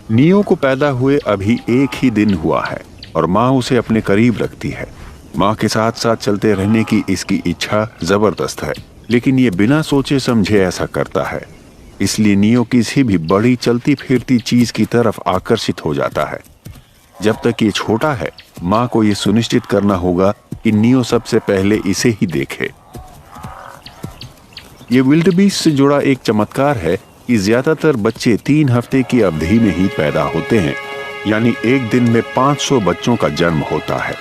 Neo को पैदा हुए अभी एक ही दिन हुआ है और माँ उसे अपने करीब रखती है। माँ के साथ साथ चलते रहने की इसकी इच्छा जबरदस्त है, लेकिन ये बिना सोचे समझे ऐसा करता है। इसलिए नियो किसी भी बड़ी चलती फिरती चीज की तरफ आकर्षित हो जाता है। जब तक ये छोटा है, माँ को ये सुनिश्चित करना होगा कि नियो सबसे पहले इसे ही देखे। ये विल्डबीस्ट से जुड़ा एक चमत्कार है कि ज्यादातर बच्चे 3 हफ्ते की अवधि में ही पैदा होते हैं, यानी एक दिन में 500 बच्चों का जन्म होता है।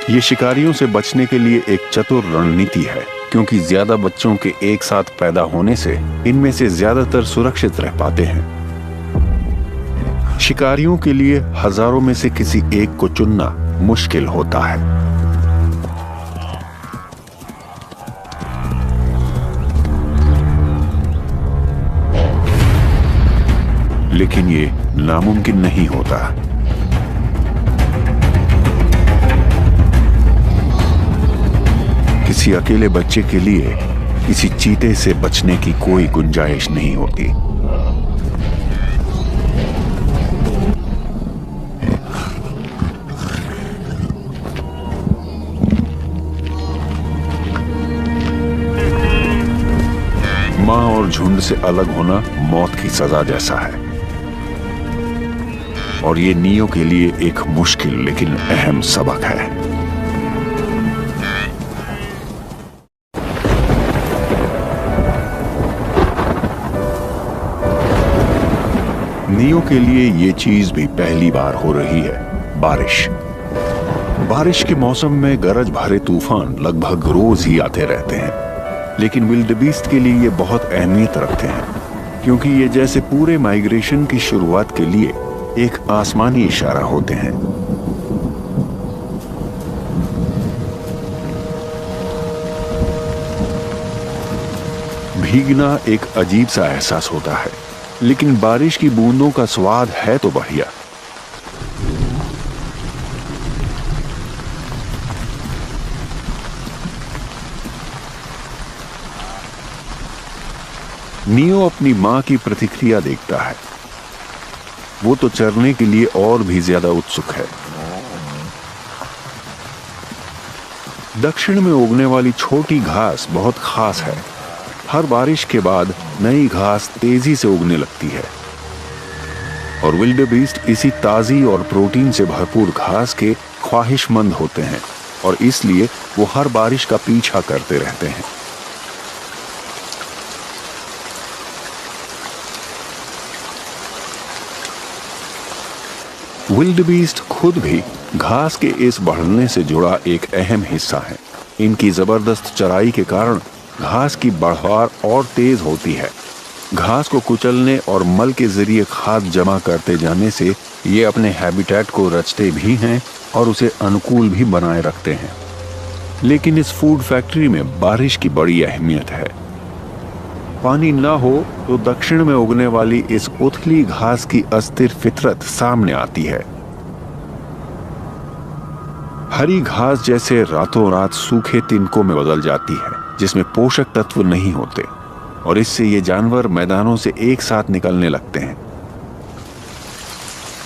ये शिकारियों से बचने के लिए एक चतुर रणनीति है, क्योंकि ज्यादा बच्चों के एक साथ पैदा होने से इनमें से ज्यादातर सुरक्षित रह पाते हैं। शिकारियों के लिए हजारों में से किसी एक को चुनना मुश्किल होता है। लेकिन ये नामुमकिन नहीं होता। किसी अकेले बच्चे के लिए किसी चीते से बचने की कोई गुंजाइश नहीं होती। माँ और झुंड से अलग होना मौत की सजा जैसा है, और ये नियो के लिए एक मुश्किल लेकिन अहम सबक है। नियो के लिए ये चीज भी पहली बार हो रही है, बारिश। बारिश के मौसम में गरज भरे तूफान लगभग रोज ही आते रहते हैं, लेकिन विल्डबीस्ट के लिए ये बहुत अहमियत रखते हैं, क्योंकि ये जैसे पूरे माइग्रेशन की शुरुआत के लिए एक आसमानी इशारा होते हैं। भीगना एक अजीब सा एहसास होता है, लेकिन बारिश की बूंदों का स्वाद है तो बढ़िया। नियो अपनी मां की प्रतिक्रिया देखता है। वो तो चरने के लिए और भी ज्यादा उत्सुक है। दक्षिण में उगने वाली छोटी घास बहुत खास है। हर बारिश के बाद नई घास तेजी से उगने लगती है, और विल्डबीस्ट इसी ताजी और प्रोटीन से भरपूर घास के ख्वाहिशमंद होते हैं, और इसलिए वो हर बारिश का पीछा करते रहते हैं। विल्डबीस्ट खुद भी घास के इस बढ़ने से जुड़ा एक अहम हिस्सा है। इनकी जबरदस्त चराई के कारण घास की बढ़वार और तेज होती है। घास को कुचलने और मल के जरिए खाद जमा करते जाने से ये अपने हैबिटेट को रचते भी हैं और उसे अनुकूल भी बनाए रखते हैं। लेकिन इस फूड फैक्ट्री में बारिश की बड़ी अहमियत है। पानी न हो तो दक्षिण में उगने वाली इस उथली घास की अस्थिर फितरत सामने आती है। हरी घास जैसे रातों रात सूखे तिनकों में बदल जाती है, जिसमें पोषक तत्व नहीं होते, और इससे ये जानवर मैदानों से एक साथ निकलने लगते हैं।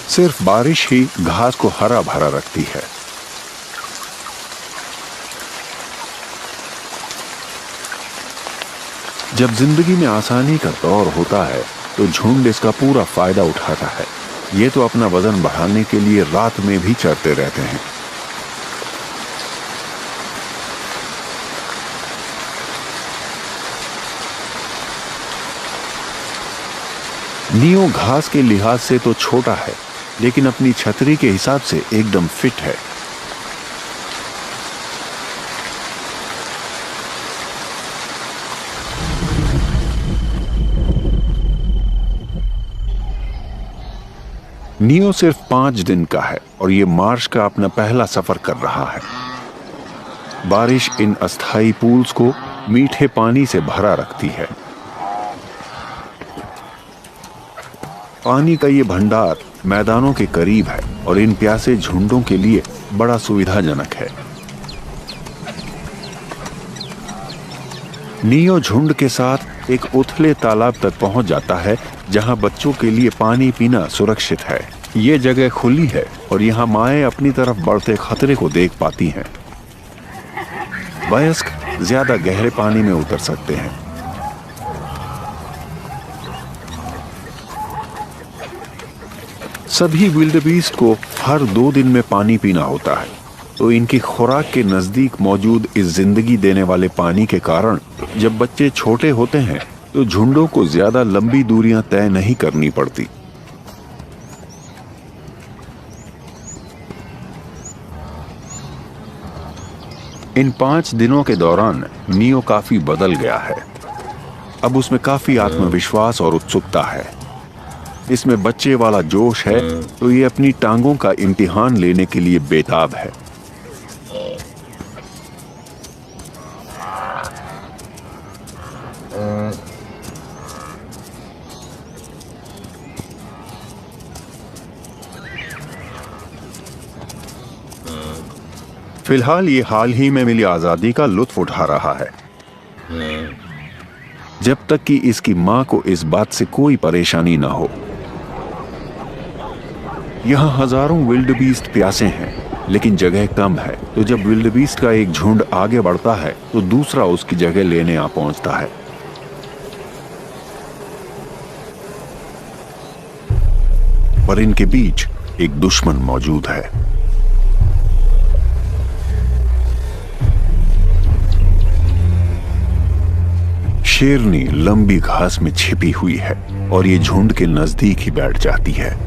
सिर्फ बारिश ही घास को हरा भरा रखती है। जब जिंदगी में आसानी का दौर होता है तो झुंड इसका पूरा फायदा उठाता है। ये तो अपना वजन बढ़ाने के लिए रात में भी चरते रहते हैं। नियो घास के लिहाज से तो छोटा है, लेकिन अपनी छतरी के हिसाब से एकदम फिट है। नियो सिर्फ 5 दिन का है और ये मार्च का अपना पहला सफर कर रहा है। बारिश इन अस्थायी पूल्स को मीठे पानी से भरा रखती है। पानी का ये भंडार मैदानों के करीब है और इन प्यासे झुंडों के लिए बड़ा सुविधाजनक है। नियो झुंड के साथ एक उथले तालाब तक पहुंच जाता है जहां बच्चों के लिए पानी पीना सुरक्षित है। ये जगह खुली है और यहाँ माएँ अपनी तरफ बढ़ते खतरे को देख पाती हैं। वयस्क ज्यादा गहरे पानी में उतर सकते हैं। सभी विल्डबीस्ट को हर 2 दिन में पानी पीना होता है, तो इनकी खुराक के नजदीक मौजूद इस जिंदगी देने वाले पानी के कारण जब बच्चे छोटे होते हैं तो झुंडों को ज्यादा लंबी दूरियां तय नहीं करनी पड़ती। इन 5 दिनों के दौरान नियो काफी बदल गया है। अब उसमें काफी आत्मविश्वास और उत्सुकता है। इसमें बच्चे वाला जोश है, तो ये अपनी टांगों का इम्तिहान लेने के लिए बेताब है। फिलहाल ये हाल ही में मिली आजादी का लुत्फ उठा रहा है, जब तक कि इसकी मां को इस बात से कोई परेशानी ना हो। यहाँ हजारों विल्डबीस्ट प्यासे हैं, लेकिन जगह कम है, तो जब विल्डबीस्ट का एक झुंड आगे बढ़ता है तो दूसरा उसकी जगह लेने आ पहुंचता है। पर इनके बीच एक दुश्मन मौजूद है। शेरनी लंबी घास में छिपी हुई है और ये झुंड के नजदीक ही बैठ जाती है।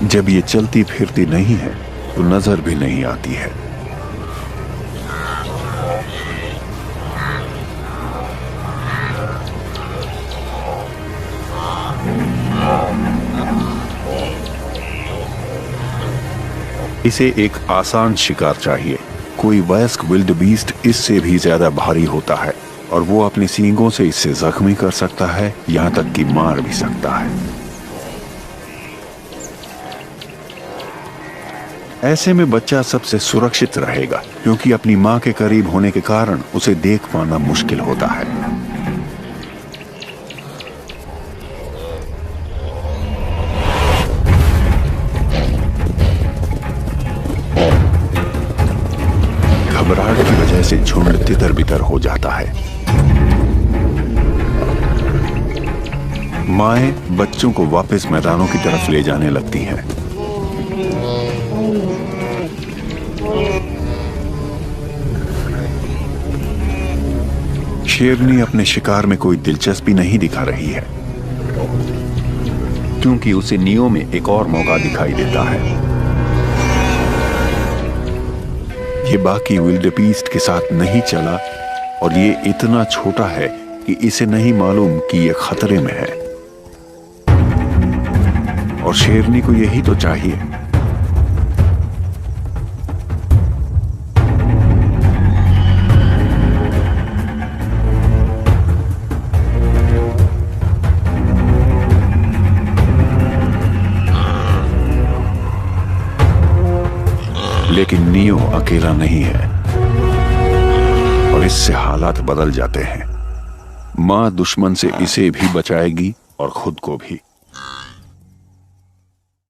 जब ये चलती फिरती नहीं है तो नजर भी नहीं आती है। इसे एक आसान शिकार चाहिए। कोई वयस्क विल्डबीस्ट इससे भी ज्यादा भारी होता है और वो अपने सींगों से इससे जख्मी कर सकता है, यहां तक कि मार भी सकता है। ऐसे में बच्चा सबसे सुरक्षित रहेगा, क्योंकि अपनी मां के करीब होने के कारण उसे देख पाना मुश्किल होता है। घबराहट की वजह से झुंड तितर बितर हो जाता है। माएं बच्चों को वापस मैदानों की तरफ ले जाने लगती हैं। शेरनी अपने शिकार में कोई दिलचस्पी नहीं दिखा रही है, क्योंकि उसे नियो में एक और मौका दिखाई देता है। ये बाकी विल्डबीस्ट के साथ नहीं चला और ये इतना छोटा है कि इसे नहीं मालूम कि ये खतरे में है, और शेरनी को यही तो चाहिए। लेकिन नियो अकेला नहीं है और इससे हालात बदल जाते हैं। मां दुश्मन से इसे भी बचाएगी और खुद को भी।